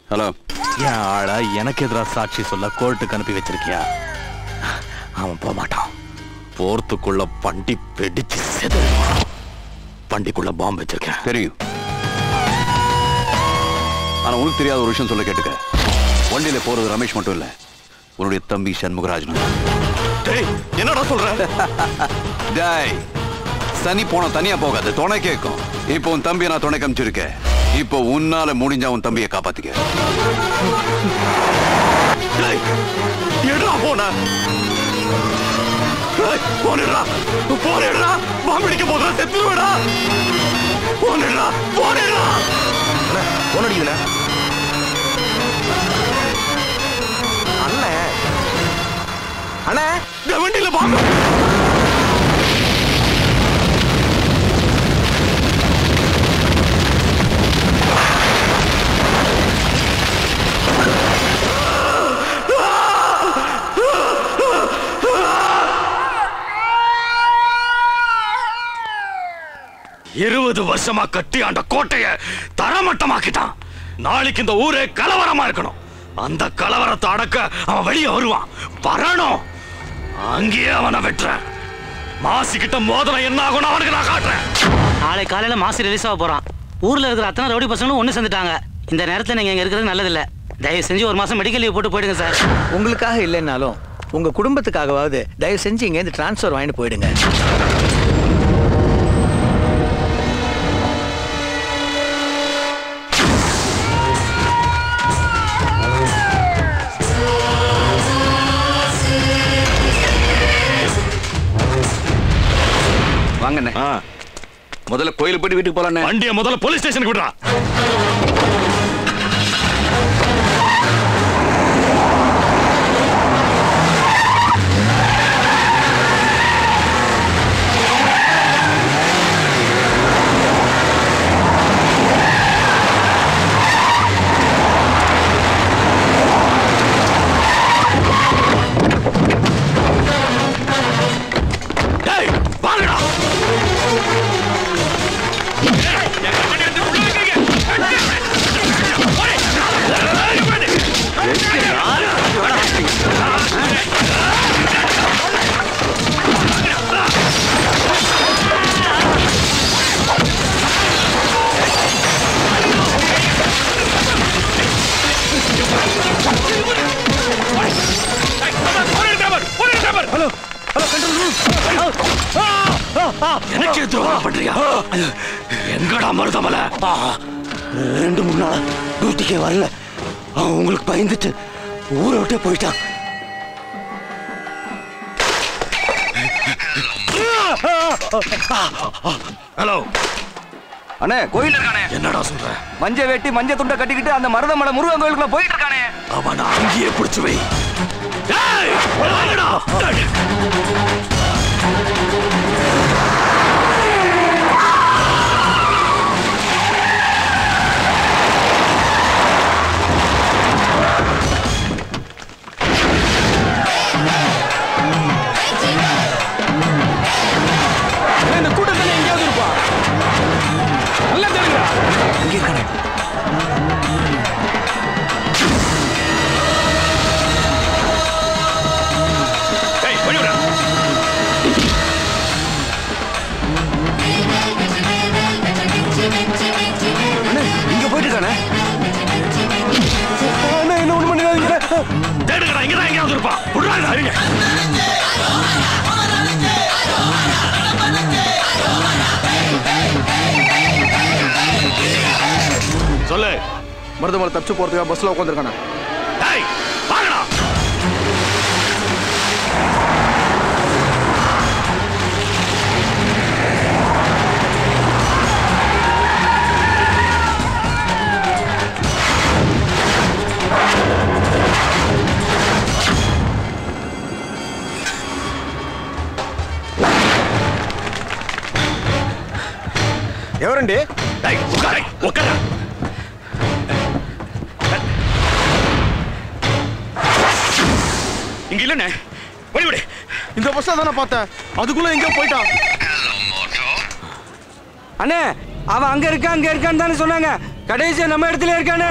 Hello. என் ஆளா எனக்கு எதிராக சாட்சி சொல்ல கோர்ட்டுக்கு அனுப்பி வச்சிருக்கியா? அவன் போக மாட்டான். போர்த்துக்குள்ள பண்டி வெடிச்சு செதறிடுவான். பண்டிக்குள்ள பாம்பு வச்சிருக்கேன். தெரியும். ஆனா உனக்கு தெரியாத ஒரு விஷயம் சொல்ல கேட்டுக்க. வண்டியில போறது ரமேஷ் மட்டும் இல்ல, உன்னுடைய தம்பி சண்முகராஜ். என்னடா சொல்ற? டேய், சனி போன தனியா போகாது, துணை கேட்கும். இப்போ உன் தம்பியை நான் துணை காமிச்சிருக்கேன். இப்போ உன்னால முடிஞ்சா உன் தம்பியை காப்பாத்திக்க. பாம்பிடிக்க போதா செத்துருவேடா. அண்ணே, வண்டியில பாம்பு. இருபது வருஷமா கட்டி ஆண்ட கோட்டைய தரமட்டமாக்கிட்டான். நாளைக்கு இந்த ஊரே கலவரமா இருக்கணும். அந்த கலவரத்தை அடக்க அவன் வெளியே வருவான். வரணும். அங்கேயே அவனை வெட்டுறேன். மாசிக்கிட்ட மோதலம் என்ன ஆகும் அவனுக்கு நான் காட்டுறேன். நாளை காலையில மாசி ரிலீஸ் ஆக போறான். ஊர்ல இருக்கிற அத்தனை ரவுடி பசங்களும் ஒண்ணு சேர்ந்துட்டாங்க. இந்த நேரத்துல நீங்க இங்க இருக்கிறது நல்லதில்ல. தயவு செஞ்சு ஒரு மாசம் மெடிக்கல் லீவ் போட்டு போயிடுங்க சார். உங்களுக்காக இல்லைன்னாலும் உங்க குடும்பத்துக்காகவாவது தயவு செஞ்சு இங்க இருந்து டிரான்ஸ்ஃபர் வாங்கிட்டு போயிடுங்க. வாங்கண்ணே. முதல்ல கோயிலுக்கு போயிட்டு வீட்டுக்கு போலாம். வண்டியை முதல்ல போலீஸ் ஸ்டேஷனுக்கு விடுறா. எனக்கு துரோகம் பண்றியா? எங்கடா மருதமலை? 2-3 நாள் டியூட்டிக்கே வரல. அவன் உங்களுக்கு பயந்துட்டு ஊரை விட்டே போயிட்டான். ஹலோ அண்ணே, கோயில் இருக்கானே. என்னடா சொல்ற? மஞ்ச வெட்டி மஞ்ச துண்டை கட்டிக்கிட்டு அந்த மருதமலை முருகன் கோயிலுக்குள்ள போயிட்டு இருக்கானே. அவனை அங்கேயே பிடிச்சு வை. இந்த கூட்டத்தில் எங்கேயாவது இருப்பா. நல்லா தெரியுங்க. இங்கே இருக்கானே. இங்க போயிட்டு இருக்கானே. என்ன ஒண்ணு பண்ணிடாதீங்க. தேடுங்கடா, இங்கதான் எங்கேயாவது இருப்பா. விடுறாங்க அறிங்க. சொல்லு. மருதமலை தப்பிச்சு போறதுக்காக பஸ்ல உட்காந்துருக்கானே. டேய், வாங்கடா. ఎవరండి? டேய், உட்காரு, உட்காரு. இங்க இல்லனே. ஓடி ஓடி. இந்த பஸ்ல தான பார்த்தேன். அதுக்குள்ள எங்க போய்ட்டான்? அண்ணே, அவன் அங்க இருக்கான்னு தானே சொன்னாங்க. கடைசியா நம்ம இடத்துல இருக்கானே.